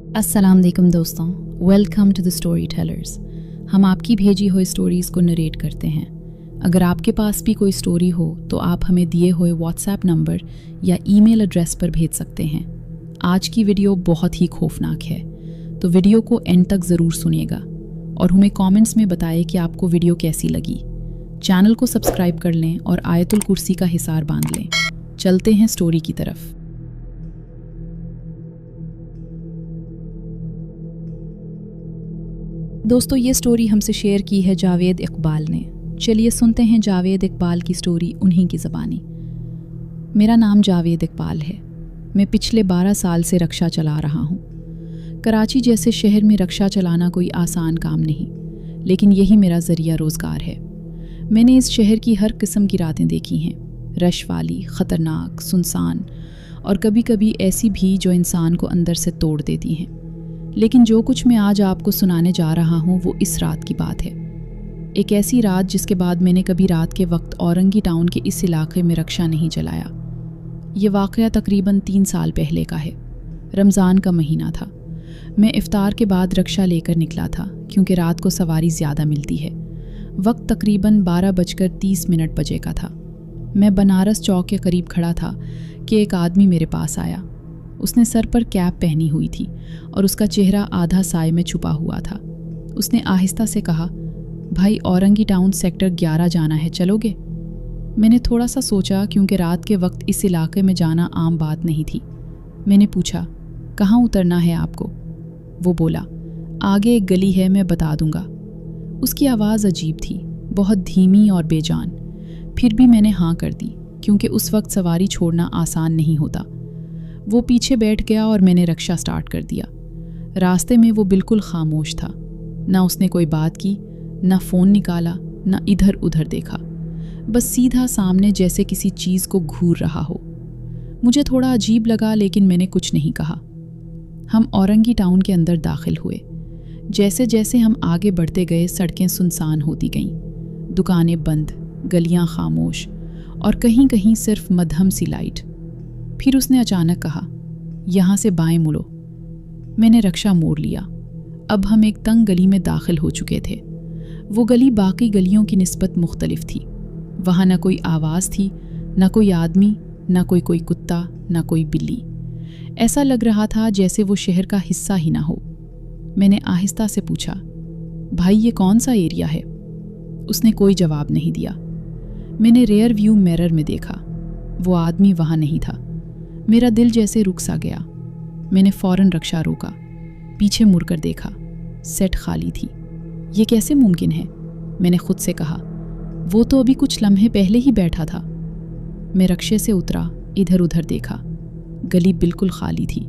अस्सलाम वालेकुम दोस्तों, welcome to the Story Tellers. हम आपकी भेजी हुई स्टोरीज़ को नरेट करते हैं। अगर आपके पास भी कोई स्टोरी हो तो आप हमें दिए हुए व्हाट्सएप नंबर या ईमेल एड्रेस पर भेज सकते हैं। आज की वीडियो बहुत ही खौफनाक है, तो वीडियो को एंड तक ज़रूर सुनिएगा और हमें कमेंट्स में बताएं कि आपको वीडियो कैसी लगी। चैनल को सब्सक्राइब कर लें और आयतुल कुर्सी का हिसार बांध लें। चलते हैं स्टोरी की तरफ। दोस्तों, ये स्टोरी हमसे शेयर की है जावेद इकबाल ने। चलिए सुनते हैं जावेद इकबाल की स्टोरी उन्हीं की ज़बानी। मेरा नाम जावेद इकबाल है। मैं पिछले 12 साल से रक्षा चला रहा हूँ। कराची जैसे शहर में रक्षा चलाना कोई आसान काम नहीं, लेकिन यही मेरा ज़रिया रोज़गार है। मैंने इस शहर की हर किस्म की रातें देखी हैं, रश वाली, ख़तरनाक, सुनसान और कभी कभी ऐसी भी जो इंसान को अंदर से तोड़ देती हैं। लेकिन जो कुछ मैं आज आपको सुनाने जा रहा हूँ वो इस रात की बात है। एक ऐसी रात जिसके बाद मैंने कभी रात के वक्त औरंगी टाउन के इस इलाके में रक्षा नहीं चलाया। ये वाक़या तकरीबन 3 साल पहले का है। रमज़ान का महीना था। मैं इफ्तार के बाद रक्षा लेकर निकला था क्योंकि रात को सवारी ज़्यादा मिलती है। वक्त तकरीबन 12:30 बजे का था। मैं बनारस चौक के करीब खड़ा था कि एक आदमी मेरे पास आया। उसने सर पर कैप पहनी हुई थी और उसका चेहरा आधा साए में छुपा हुआ था। उसने आहिस्ता से कहा, भाई औरंगी टाउन सेक्टर 11 जाना है, चलोगे? मैंने थोड़ा सा सोचा क्योंकि रात के वक्त इस इलाके में जाना आम बात नहीं थी। मैंने पूछा, कहाँ उतरना है आपको? वो बोला, आगे एक गली है, मैं बता दूंगा। उसकी आवाज़ अजीब थी, बहुत धीमी और बेजान। फिर भी मैंने हाँ कर दी क्योंकि उस वक्त सवारी छोड़ना आसान नहीं होता। वो पीछे बैठ गया और मैंने रक्षा स्टार्ट कर दिया। रास्ते में वो बिल्कुल खामोश था। ना उसने कोई बात की, ना फ़ोन निकाला, ना इधर उधर देखा। बस सीधा सामने जैसे किसी चीज़ को घूर रहा हो। मुझे थोड़ा अजीब लगा लेकिन मैंने कुछ नहीं कहा। हम औरंगी टाउन के अंदर दाखिल हुए। जैसे जैसे हम आगे बढ़ते गए सड़कें सुनसान होती गईं। दुकानें बंद, गलियां खामोश और कहीं कहीं सिर्फ मध्यम सी लाइट। फिर उसने अचानक कहा, यहाँ से बाएं मुड़ो। मैंने रक्षा मोड़ लिया। अब हम एक तंग गली में दाखिल हो चुके थे। वो गली बाकी गलियों की निस्बत मुख्तलिफ थी। वहाँ न कोई आवाज़ थी, न कोई आदमी, न कोई कुत्ता, न कोई बिल्ली। ऐसा लग रहा था जैसे वो शहर का हिस्सा ही ना हो। मैंने आहिस्ता से पूछा, भाई ये कौन सा एरिया है? उसने कोई जवाब नहीं दिया। मैंने रेयर व्यू मिरर में देखा। वो आदमी वहाँ नहीं था। मेरा दिल जैसे रुक सा गया। मैंने फ़ौरन रक्षा रोका, पीछे मुड़कर देखा। सेट खाली थी। ये कैसे मुमकिन है? मैंने खुद से कहा। वो तो अभी कुछ लम्हे पहले ही बैठा था। मैं रक्षे से उतरा, इधर उधर देखा। गली बिल्कुल खाली थी।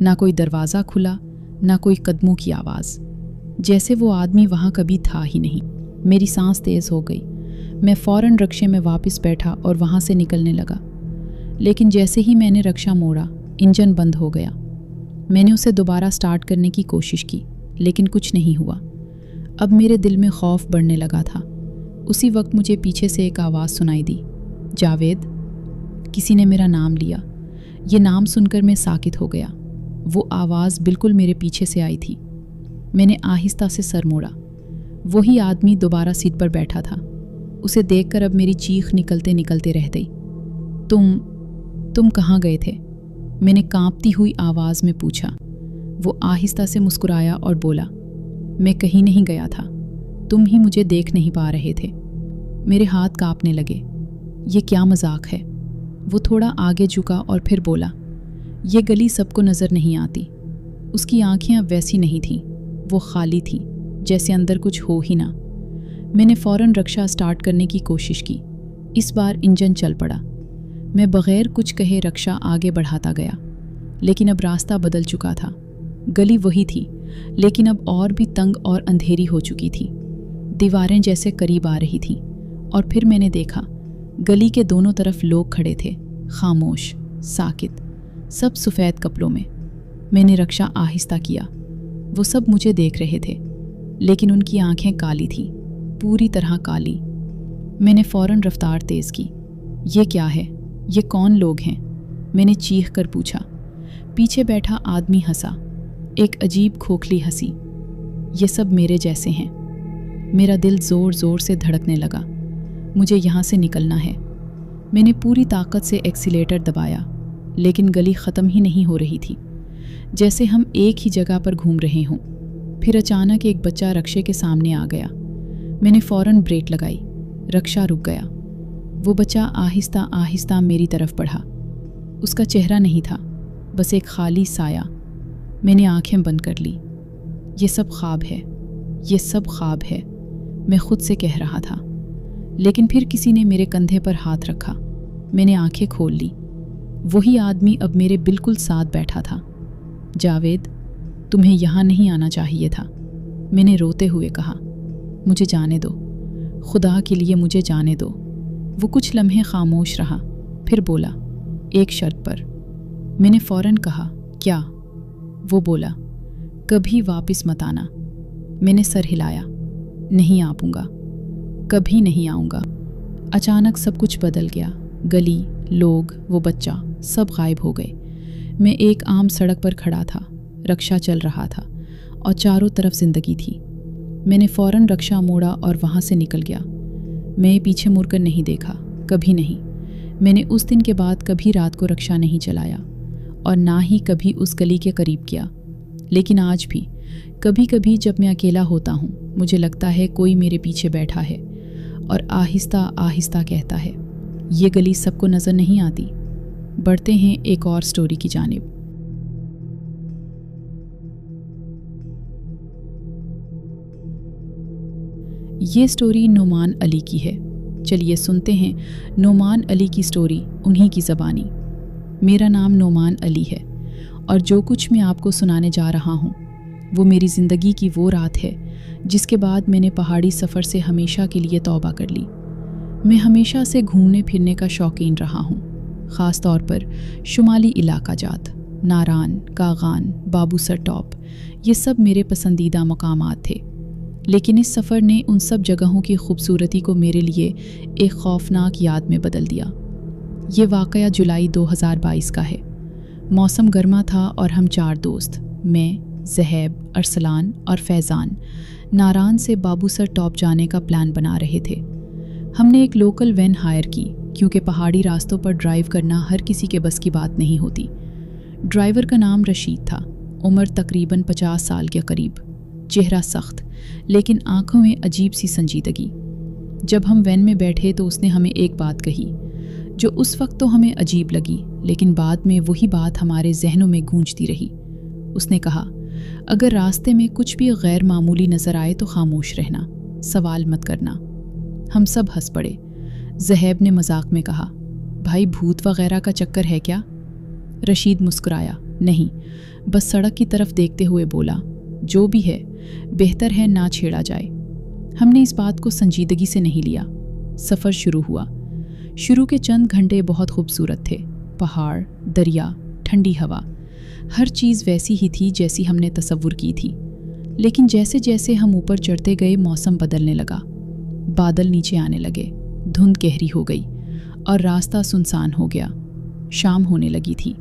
ना कोई दरवाज़ा खुला, ना कोई कदमों की आवाज़, जैसे वो आदमी वहाँ कभी था ही नहीं। मेरी सांस तेज़ हो गई। मैं फ़ौरन रक्षे में वापस बैठा और वहाँ से निकलने लगा। लेकिन जैसे ही मैंने रक्षा मोड़ा, इंजन बंद हो गया। मैंने उसे दोबारा स्टार्ट करने की कोशिश की, लेकिन कुछ नहीं हुआ। अब मेरे दिल में खौफ बढ़ने लगा था। उसी वक्त मुझे पीछे से एक आवाज़ सुनाई दी, जावेद। किसी ने मेरा नाम लिया। ये नाम सुनकर मैं साकित हो गया। वो आवाज़ बिल्कुल मेरे पीछे से आई थी। मैंने आहिस्ता से सर मोड़ा। वही आदमी दोबारा सीट पर बैठा था। उसे देखकर अब मेरी चीख निकलते निकलते रह गई। तुम कहाँ गए थे? मैंने कांपती हुई आवाज़ में पूछा। वो आहिस्ता से मुस्कुराया और बोला, मैं कहीं नहीं गया था, तुम ही मुझे देख नहीं पा रहे थे। मेरे हाथ कांपने लगे। ये क्या मजाक है? वो थोड़ा आगे झुका और फिर बोला, ये गली सबको नज़र नहीं आती। उसकी आंखें अब वैसी नहीं थीं, वो खाली थी, जैसे अंदर कुछ हो ही ना। मैंने फ़ौरन रक्षा स्टार्ट करने की कोशिश की। इस बार इंजन चल पड़ा। मैं बग़ैर कुछ कहे रक्षा आगे बढ़ाता गया, लेकिन अब रास्ता बदल चुका था। गली वही थी, लेकिन अब और भी तंग और अंधेरी हो चुकी थी। दीवारें जैसे करीब आ रही थीं। और फिर मैंने देखा, गली के दोनों तरफ लोग खड़े थे, खामोश, साकित, सब सफ़ेद कपड़ों में। मैंने रक्षा आहिस्ता किया। वो सब मुझे देख रहे थे, लेकिन उनकी आंखें काली थीं, पूरी तरह काली। मैंने फ़ौरन रफ्तार तेज़ की। ये क्या है? ये कौन लोग हैं? मैंने चीख कर पूछा। पीछे बैठा आदमी हंसा। एक अजीब खोखली हंसी। ये सब मेरे जैसे हैं। मेरा दिल ज़ोर ज़ोर से धड़कने लगा। मुझे यहाँ से निकलना है। मैंने पूरी ताकत से एक्सीलेटर दबाया, लेकिन गली ख़त्म ही नहीं हो रही थी, जैसे हम एक ही जगह पर घूम रहे हों। फिर अचानक एक बच्चा रक्शे के सामने आ गया। मैंने फ़ौरन ब्रेक लगाई। रक्शा रुक गया। वो बच्चा आहिस्ता आहिस्ता मेरी तरफ बढ़ा। उसका चेहरा नहीं था, बस एक खाली साया। मैंने आंखें बंद कर ली। ये सब ख्वाब है, ये सब ख्वाब है, मैं खुद से कह रहा था। लेकिन फिर किसी ने मेरे कंधे पर हाथ रखा। मैंने आंखें खोल ली। वही आदमी अब मेरे बिल्कुल साथ बैठा था। जावेद, तुम्हें यहाँ नहीं आना चाहिए था, मैंने रोते हुए कहा। मुझे जाने दो, खुदा के लिए मुझे जाने दो। वो कुछ लम्हे खामोश रहा, फिर बोला, एक शर्त पर। मैंने फ़ौरन कहा, क्या? वो बोला, कभी वापस मत आना। मैंने सर हिलाया, नहीं आऊँगा, कभी नहीं आऊँगा। अचानक सब कुछ बदल गया। गली, लोग, वो बच्चा, सब गायब हो गए। मैं एक आम सड़क पर खड़ा था। रक्शा चल रहा था और चारों तरफ जिंदगी थी। मैंने फ़ौरन रक्शा मोड़ा और वहाँ से निकल गया। मैं पीछे मुड़कर नहीं देखा, कभी नहीं। मैंने उस दिन के बाद कभी रात को रक्शा नहीं चलाया और ना ही कभी उस गली के करीब किया। लेकिन आज भी कभी कभी जब मैं अकेला होता हूँ, मुझे लगता है कोई मेरे पीछे बैठा है और आहिस्ता आहिस्ता कहता है, ये गली सबको नज़र नहीं आती। बढ़ते हैं एक और स्टोरी की जानिब। ये स्टोरी नोमान अली की है। चलिए सुनते हैं नोमान अली की स्टोरी उन्हीं की ज़बानी। मेरा नाम नोमान अली है और जो कुछ मैं आपको सुनाने जा रहा हूँ वो मेरी ज़िंदगी की वो रात है जिसके बाद मैंने पहाड़ी सफ़र से हमेशा के लिए तौबा कर ली। मैं हमेशा से घूमने फिरने का शौकीन रहा हूँ, ख़ास तौर पर शुमाली इलाका जात, नारान, कागान, बाबूसर टॉप, ये सब मेरे पसंदीदा मकामात थे। लेकिन इस सफ़र ने उन सब जगहों की खूबसूरती को मेरे लिए एक खौफनाक याद में बदल दिया। ये वाक़या जुलाई 2022 का है। मौसम गर्मा था और हम 4 दोस्त, मैं, ज़हैब, अरसलान और फैज़ान, नारान से बाबूसर टॉप जाने का प्लान बना रहे थे। हमने एक लोकल वैन हायर की क्योंकि पहाड़ी रास्तों पर ड्राइव करना हर किसी के बस की बात नहीं होती। ड्राइवर का नाम रशीद था, उम्र तकरीबन 50 साल के करीब, चेहरा सख्त लेकिन आंखों में अजीब सी संजीदगी। जब हम वैन में बैठे तो उसने हमें एक बात कही जो उस वक्त तो हमें अजीब लगी, लेकिन बाद में वही बात हमारे जहनों में गूंजती रही। उसने कहा, अगर रास्ते में कुछ भी गैर मामूली नज़र आए तो खामोश रहना, सवाल मत करना। हम सब हंस पड़े। ज़हैब ने मजाक में कहा, भाई भूत वगैरह का चक्कर है क्या? रशीद मुस्कुराया, नहीं, बस सड़क की तरफ देखते हुए बोला, जो भी है बेहतर है ना छेड़ा जाए। हमने इस बात को संजीदगी से नहीं लिया। सफ़र शुरू हुआ। शुरू के चंद घंटे बहुत खूबसूरत थे। पहाड़, दरिया, ठंडी हवा, हर चीज़ वैसी ही थी जैसी हमने तसव्वुर की थी। लेकिन जैसे जैसे हम ऊपर चढ़ते गए मौसम बदलने लगा। बादल नीचे आने लगे, धुंध गहरी हो गई और रास्ता सुनसान हो गया। शाम होने लगी थी।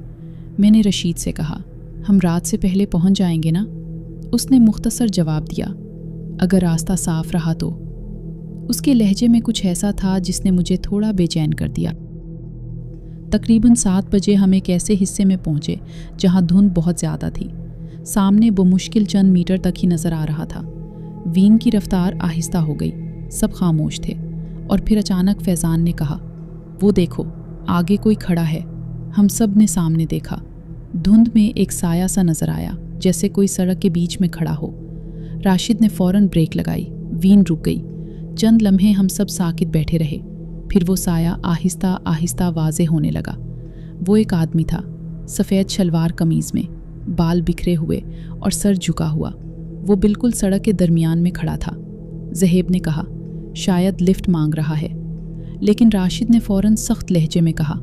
मैंने रशीद से कहा, हम रात से पहले पहुंच जाएंगे ना? उसने मुख्तसर जवाब दिया, अगर रास्ता साफ रहा तो। उसके लहजे में कुछ ऐसा था जिसने मुझे थोड़ा बेचैन कर दिया। तकरीबन 7 बजे हम एक ऐसे हिस्से में पहुंचे जहां धुंध बहुत ज़्यादा थी। सामने बमुश्किल चंद मीटर तक ही नज़र आ रहा था। वीन की रफ्तार आहिस्ता हो गई, सब खामोश थे और फिर अचानक फैज़ान ने कहा, वो देखो, आगे कोई खड़ा है। हम सब ने सामने देखा। धुंध में एक साया सा नज़र आया, जैसे कोई सड़क के बीच में खड़ा हो। राशिद ने फ़ौरन ब्रेक लगाई, वीन रुक गई। चंद लम्हे हम सब साकित बैठे रहे। फिर वो साया आहिस्ता आहिस्ता वाज़े होने लगा। वो एक आदमी था, सफ़ेद शलवार कमीज़ में, बाल बिखरे हुए और सर झुका हुआ। वो बिल्कुल सड़क के दरमियान में खड़ा था। ज़हैब ने कहा, शायद लिफ्ट मांग रहा है। लेकिन राशिद ने फ़ौरन सख्त लहजे में कहा,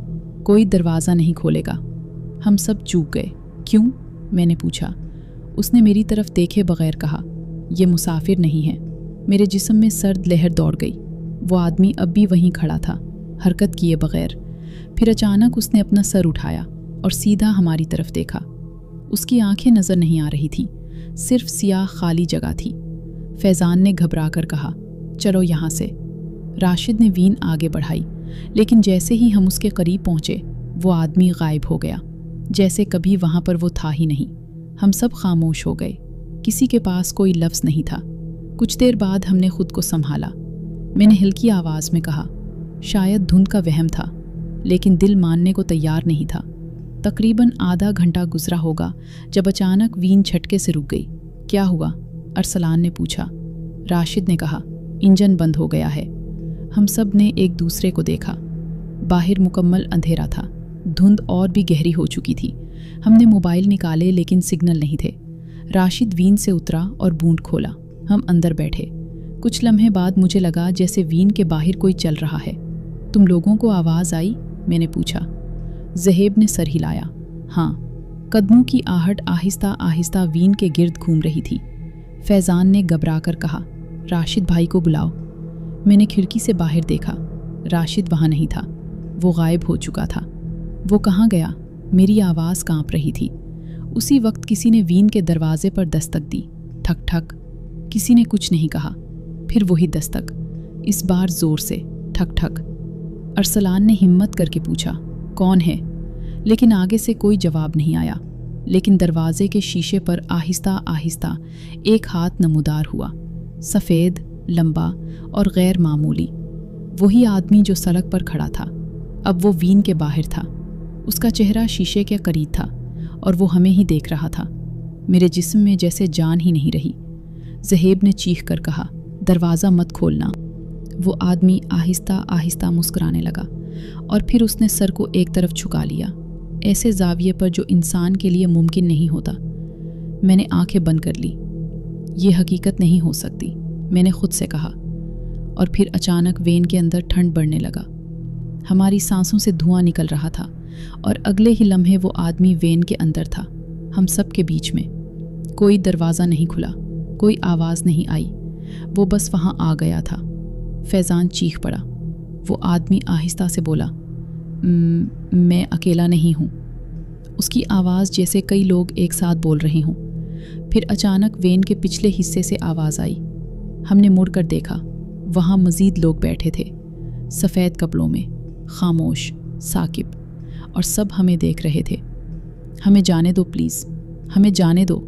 कोई दरवाज़ा नहीं खोलेगा। हम सब चूक गए। क्यों? मैंने पूछा। उसने मेरी तरफ देखे बगैर कहा, ये मुसाफिर नहीं है। मेरे जिस्म में सर्द लहर दौड़ गई। वो आदमी अब भी वहीं खड़ा था, हरकत किए बगैर। फिर अचानक उसने अपना सर उठाया और सीधा हमारी तरफ देखा। اس کی آنکھیں نظر نہیں آ رہی تھیں، صرف سیاہ خالی جگہ تھی۔ فیضان نے گھبرا کر کہا، چلو یہاں سے۔ راشد نے وین آگے بڑھائی، لیکن جیسے ہی ہم اس کے قریب پہنچے وہ آدمی غائب ہو گیا، جیسے کبھی وہاں پر وہ تھا ہی نہیں۔ ہم سب خاموش ہو گئے، کسی کے پاس کوئی لفظ نہیں تھا۔ کچھ دیر بعد ہم نے خود کو سنبھالا۔ میں نے ہلکی آواز میں کہا، شاید دھند کا وہم تھا، لیکن دل ماننے کو تیار نہیں تھا۔ تقریباً آدھا گھنٹہ گزرا ہوگا جب اچانک وین جھٹکے سے رک گئی۔ کیا ہوا؟ ارسلان نے پوچھا۔ راشد نے کہا، انجن بند ہو گیا ہے۔ ہم سب نے ایک دوسرے کو دیکھا۔ باہر مکمل اندھیرا تھا، دھند اور بھی گہری ہو چکی تھی۔ ہم نے موبائل نکالے لیکن سگنل نہیں تھے۔ راشد وین سے اترا اور بونٹ کھولا۔ ہم اندر بیٹھے۔ کچھ لمحے بعد مجھے لگا جیسے وین کے باہر کوئی چل رہا ہے۔ تم لوگوں کو آواز آئی؟ میں نے پوچھا۔ زہیب نے سر ہلایا۔ ہاں، قدموں کی آہٹ آہستہ آہستہ وین کے گرد گھوم رہی تھی۔ فیضان نے گھبرا کر کہا، راشد بھائی کو بلاؤ۔ میں نے کھڑکی سے باہر دیکھا، راشد وہاں نہیں تھا، وہ غائب ہو چکا تھا۔ وہ کہاں گیا؟ میری آواز کانپ رہی تھی۔ اسی وقت کسی نے وین کے دروازے پر دستک دی۔ ٹھک ٹھک۔ کسی نے کچھ نہیں کہا۔ پھر وہی دستک، اس بار زور سے، ٹھک ٹھک۔ ارسلان نے ہمت کر کے پوچھا، کون ہے؟ لیکن آگے سے کوئی جواب نہیں آیا۔ لیکن دروازے کے شیشے پر آہستہ آہستہ ایک ہاتھ نمودار ہوا، سفید، لمبا اور غیر معمولی۔ وہی آدمی جو سڑک پر کھڑا تھا، اب وہ وین کے باہر تھا۔ اس کا چہرہ شیشے کے قریب تھا اور وہ ہمیں ہی دیکھ رہا تھا۔ میرے جسم میں جیسے جان ہی نہیں رہی۔ زہیب نے چیخ کر کہا، دروازہ مت کھولنا۔ وہ آدمی آہستہ آہستہ مسکرانے لگا اور پھر اس نے سر کو ایک طرف جھکا لیا، ایسے زاویے پر جو انسان کے لیے ممکن نہیں ہوتا۔ میں نے آنکھیں بند کر لی۔ یہ حقیقت نہیں ہو سکتی، میں نے خود سے کہا۔ اور پھر اچانک وین کے اندر ٹھنڈ بڑھنے لگا۔ ہماری سانسوں سے دھواں نکل رہا تھا اور اگلے ہی لمحے وہ آدمی وین کے اندر تھا، ہم سب کے بیچ میں۔ کوئی دروازہ نہیں کھلا، کوئی آواز نہیں آئی، وہ بس وہاں آ گیا تھا۔ فیضان چیخ پڑا۔ وہ آدمی آہستہ سے بولا، میں اکیلا نہیں ہوں۔ اس کی آواز جیسے کئی لوگ ایک ساتھ بول رہے ہوں۔ پھر اچانک وین کے پچھلے حصے سے آواز آئی۔ ہم نے مڑ کر دیکھا، وہاں مزید لوگ بیٹھے تھے، سفید کپڑوں میں، خاموش، ثاقب، اور سب ہمیں دیکھ رہے تھے۔ ہمیں جانے دو پلیز، ہمیں جانے دو۔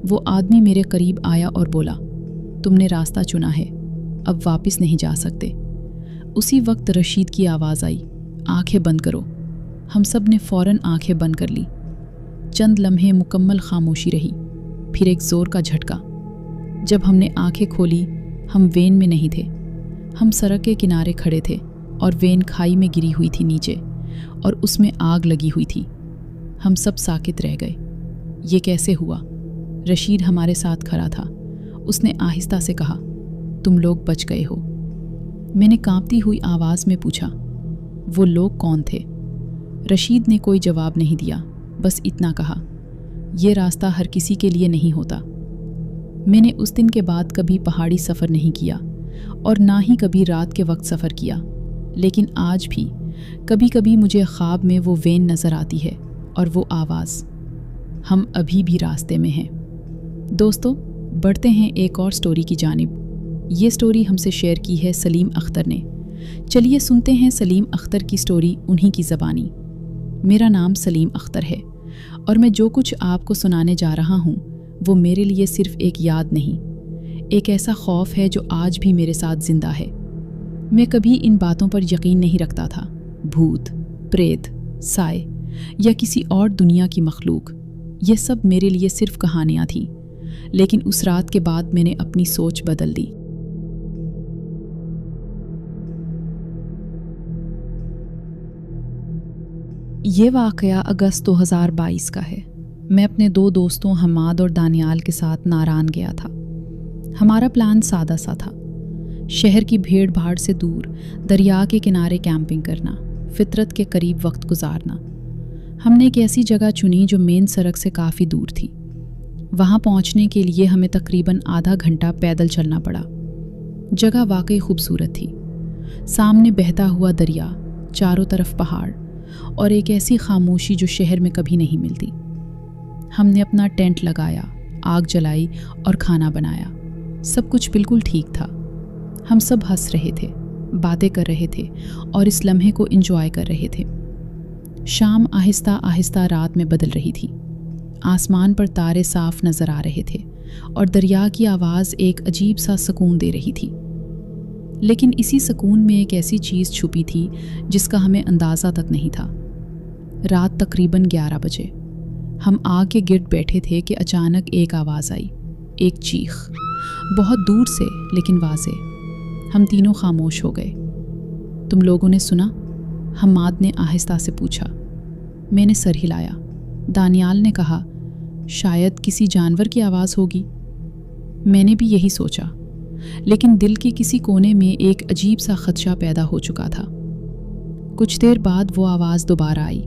وہ آدمی میرے قریب آیا اور بولا، تم نے راستہ چنا ہے، اب واپس نہیں جا سکتے۔ اسی وقت رشید کی آواز آئی، آنکھیں بند کرو۔ ہم سب نے فوراً آنکھیں بند کر لی۔ چند لمحے مکمل خاموشی رہی، پھر ایک زور کا جھٹکا۔ جب ہم نے آنکھیں کھولی، ہم وین میں نہیں تھے، ہم سڑک کے کنارے کھڑے تھے اور وین کھائی میں گری ہوئی تھی نیچے، اور اس میں آگ لگی ہوئی تھی۔ ہم سب ساکت رہ گئے۔ یہ کیسے ہوا؟ رشید ہمارے ساتھ کھڑا تھا۔ اس نے آہستہ سے کہا، تم لوگ بچ گئے ہو۔ میں نے کانپتی ہوئی آواز میں پوچھا، وہ لوگ کون تھے؟ رشید نے کوئی جواب نہیں دیا، بس اتنا کہا، یہ راستہ ہر کسی کے لیے نہیں ہوتا۔ میں نے اس دن کے بعد کبھی پہاڑی سفر نہیں کیا اور نہ ہی کبھی رات کے وقت سفر کیا، لیکن آج بھی کبھی کبھی مجھے خواب میں وہ وین نظر آتی ہے اور وہ آواز۔ ہم ابھی بھی راستے میں ہیں۔ دوستو، بڑھتے ہیں ایک اور سٹوری کی جانب۔ یہ سٹوری ہم سے شیئر کی ہے سلیم اختر نے۔ چلیے سنتے ہیں سلیم اختر کی سٹوری انہی کی زبانی۔ میرا نام سلیم اختر ہے اور میں جو کچھ آپ کو سنانے جا رہا ہوں وہ میرے لیے صرف ایک یاد نہیں، ایک ایسا خوف ہے جو آج بھی میرے ساتھ زندہ ہے۔ میں کبھی ان باتوں پر یقین نہیں رکھتا تھا، بھوت، پریت، سائے یا کسی اور دنیا کی مخلوق، یہ سب میرے لیے صرف کہانیاں تھیں۔ لیکن اس رات کے بعد میں نے اپنی سوچ بدل دی۔ یہ واقعہ اگست 2022 کا ہے۔ میں اپنے 2 دوستوں حماد اور دانیال کے ساتھ ناران گیا تھا۔ ہمارا پلان سادہ سا تھا، شہر کی بھیڑ بھاڑ سے دور دریا کے کنارے کیمپنگ کرنا، فطرت کے قریب وقت گزارنا۔ ہم نے ایک ایسی جگہ چنی جو مین سڑک سے کافی دور تھی۔ وہاں پہنچنے کے لیے ہمیں تقریباً آدھا گھنٹہ پیدل چلنا پڑا۔ جگہ واقعی خوبصورت تھی، سامنے بہتا ہوا دریا، چاروں طرف پہاڑ اور ایک ایسی خاموشی جو شہر میں کبھی نہیں ملتی۔ हमने अपना टेंट लगाया, आग जलाई और खाना बनाया। सब कुछ बिल्कुल ठीक था। हम सब हंस रहे थे, बातें कर रहे थे और इस लम्हे को एंजॉय कर रहे थे। शाम आहिस्ता आहिस्ता रात में बदल रही थी। आसमान पर तारे साफ नज़र आ रहे थे और दरिया की आवाज़ एक अजीब सा सुकून दे रही थी। लेकिन इसी सुकून में एक ऐसी चीज़ छुपी थी जिसका हमें अंदाज़ा तक नहीं था। रात तकरीबन 11 बजे हम आग के गिर्द बैठे थे कि अचानक एक आवाज़ आई, एक चीख, बहुत दूर से लेकिन वाज़ेह। हम तीनों खामोश हो गए। तुम लोगों ने सुना? हम्माद ने आहिस्ता से पूछा। मैंने सर हिलाया। दानियाल ने कहा, शायद किसी जानवर की आवाज़ होगी। मैंने भी यही सोचा, लेकिन दिल के किसी कोने में एक अजीब सा खदशा पैदा हो चुका था। कुछ देर बाद वो आवाज़ दोबारा आई,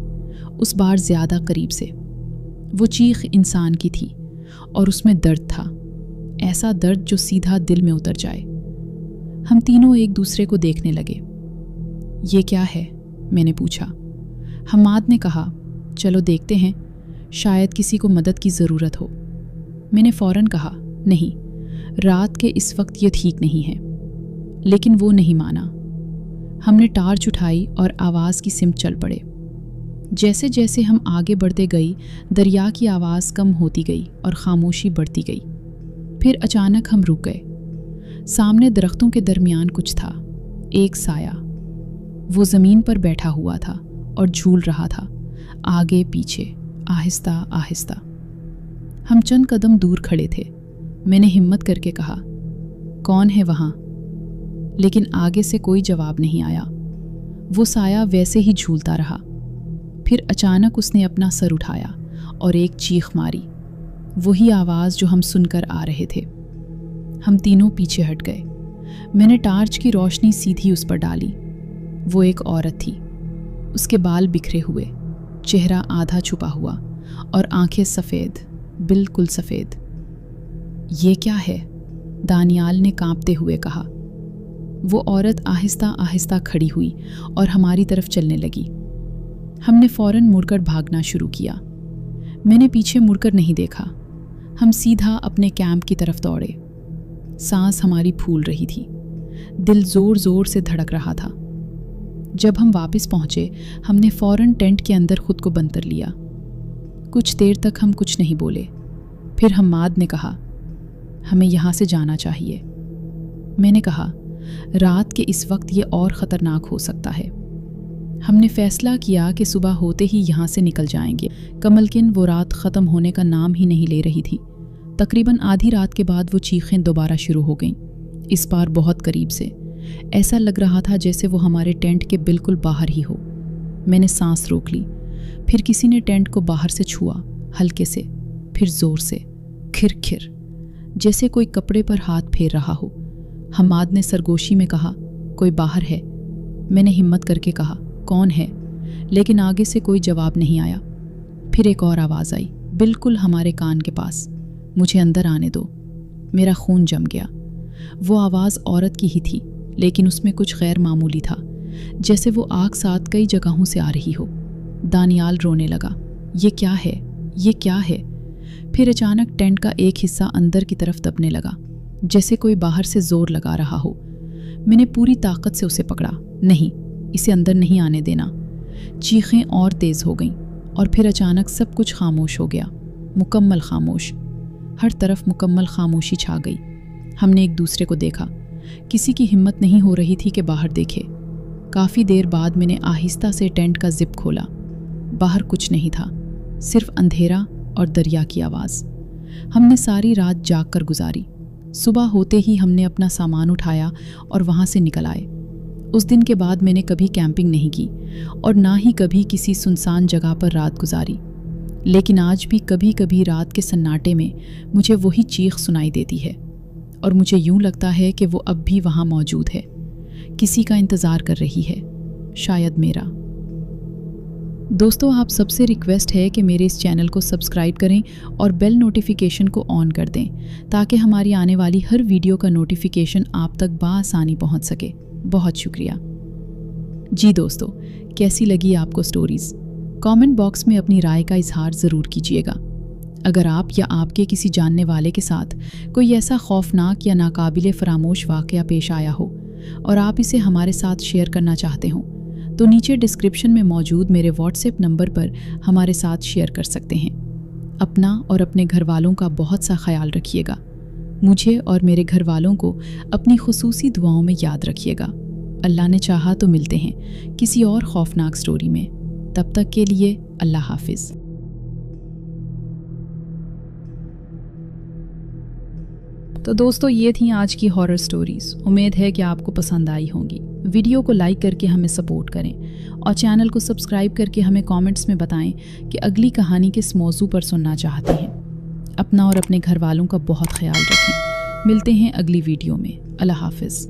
उस बार ज़्यादा करीब से। वो चीख इंसान की थी और उसमें दर्द था, ऐसा दर्द जो सीधा दिल में उतर जाए। हम तीनों एक दूसरे को देखने लगे। ये क्या है? मैंने पूछा। हम्माद ने कहा, चलो देखते हैं, शायद किसी को मदद की ज़रूरत हो। मैंने फ़ौरन कहा, नहीं, रात के इस वक्त ये ठीक नहीं है। लेकिन वो नहीं माना। हमने टार्च उठाई और आवाज़ की सिमत चल पड़े। जैसे जैसे हम आगे बढ़ते गए, दरिया की आवाज़ कम होती गई और खामोशी बढ़ती गई। फिर अचानक हम रुक गए। सामने दरख्तों के दरमियान कुछ था, एक साया। वो ज़मीन पर बैठा हुआ था और झूल रहा था, आगे पीछे, आहिस्ता आहिस्ता। हम चंद कदम दूर खड़े थे। मैंने हिम्मत करके कहा, कौन है वहाँ? लेकिन आगे से कोई जवाब नहीं आया। वो साया वैसे ही झूलता रहा। फिर अचानक उसने अपना सर उठाया और एक चीख मारी, वही आवाज़ जो हम सुनकर आ रहे थे। हम तीनों पीछे हट गए। मैंने टार्च की रोशनी सीधी उस पर डाली। वो एक औरत थी। उसके बाल बिखरे हुए, चेहरा आधा छुपा हुआ और आंखें सफ़ेद, बिल्कुल सफ़ेद। ये क्या है? दानियाल ने कांपते हुए कहा। वो औरत आहिस्ता आहिस्ता खड़ी हुई और हमारी तरफ चलने लगी। हमने फ़ौरन मुड़कर भागना शुरू किया। मैंने पीछे मुड़कर नहीं देखा। हम सीधा अपने कैंप की तरफ दौड़े। सांस हमारी फूल रही थी, दिल ज़ोर ज़ोर से धड़क रहा था। जब हम वापस पहुँचे, हमने फ़ौरन टेंट के अंदर खुद को बंद कर लिया। कुछ देर तक हम कुछ नहीं बोले। फिर हम्माद ने कहा, हमें यहाँ से जाना चाहिए। मैंने कहा, रात के इस वक्त ये और ख़तरनाक हो सकता है। हमने फ़ैसला किया कि सुबह होते ही यहाँ से निकल जाएंगे। कमलकिन वो रात ख़त्म होने का नाम ही नहीं ले रही थी। तकरीबन आधी रात के बाद वो चीखें दोबारा शुरू हो गईं, इस बार बहुत करीब से। ऐसा लग रहा था जैसे वो हमारे टेंट के बिल्कुल बाहर ही हो। मैंने सांस रोक ली। फिर किसी ने टेंट को बाहर से छुआ, हल्के से, फिर ज़ोर से, खिर खिर, जैसे कोई कपड़े पर हाथ फेर रहा हो। हम्माद ने सरगोशी में कहा, कोई बाहर है। मैंने हिम्मत करके कहा, कौन है? लेकिन आगे से कोई जवाब नहीं आया। फिर एक और आवाज़ आई, बिल्कुल हमारे कान के पास, मुझे अंदर आने दो। मेरा खून जम गया। वो आवाज़ औरत की ही थी, लेकिन उसमें कुछ गैर मामूली था, जैसे वो आग साथ कई जगहों से आ रही हो। दानियाल रोने लगा, ये क्या है, ये क्या है? फिर अचानक टेंट का एक हिस्सा अंदर की तरफ दबने लगा, जैसे कोई बाहर से जोर लगा रहा हो। मैंने पूरी ताकत से उसे पकड़ा, नहीं, इसे अंदर नहीं आने देना। चीखें और तेज़ हो गईं और फिर अचानक सब कुछ खामोश हो गया, मुकम्मल खामोश। हर तरफ मुकम्मल खामोशी छा गई। हमने एक दूसरे को देखा। किसी की हिम्मत नहीं हो रही थी कि बाहर देखे। काफ़ी देर बाद मैंने आहिस्ता से टेंट का जिप खोला। बाहर कुछ नहीं था, सिर्फ अंधेरा और दरिया की आवाज़। हमने सारी रात जाग कर गुजारी। सुबह होते ही हमने अपना सामान उठाया और वहाँ से निकल आए। उस दिन के बाद मैंने कभी कैंपिंग नहीं की और ना ही कभी किसी सुनसान जगह पर रात गुजारी। लेकिन आज भी कभी कभी रात के सन्नाटे में मुझे वही चीख सुनाई देती है और मुझे यूं लगता है कि वो अब भी वहाँ मौजूद है, किसी का इंतज़ार कर रही है, शायद मेरा। दोस्तों, आप सबसे रिक्वेस्ट है कि मेरे इस चैनल को सब्सक्राइब करें और बेल नोटिफिकेशन को ऑन कर दें ताकि हमारी आने वाली हर वीडियो का नोटिफिकेशन आप तक बआसानी पहुंच सके। बहुत शुक्रिया। जी दोस्तों, कैसी लगी आपको स्टोरीज़? कमेंट बॉक्स में अपनी राय का इजहार ज़रूर कीजिएगा। اگر آپ یا آپ کے کسی جاننے والے کے ساتھ کوئی ایسا خوفناک یا ناقابل فراموش واقعہ پیش آیا ہو اور آپ اسے ہمارے ساتھ شیئر کرنا چاہتے ہوں تو نیچے ڈسکرپشن میں موجود میرے واٹس ایپ نمبر پر ہمارے ساتھ شیئر کر سکتے ہیں۔ اپنا اور اپنے گھر والوں کا بہت سا خیال رکھیے گا۔ مجھے اور میرے گھر والوں کو اپنی خصوصی دعاؤں میں یاد رکھیے گا۔ اللہ نے چاہا تو ملتے ہیں کسی اور خوفناک سٹوری میں۔ تب تک کے لیے اللہ حافظ۔ تو دوستو، یہ تھیں آج کی ہارر سٹوریز۔ امید ہے کہ آپ کو پسند آئی ہوں گی۔ ویڈیو کو لائک کر کے ہمیں سپورٹ کریں اور چینل کو سبسکرائب کر کے ہمیں کامنٹس میں بتائیں کہ اگلی کہانی کس موضوع پر سننا چاہتے ہیں۔ اپنا اور اپنے گھر والوں کا بہت خیال رکھیں۔ ملتے ہیں اگلی ویڈیو میں۔ اللہ حافظ۔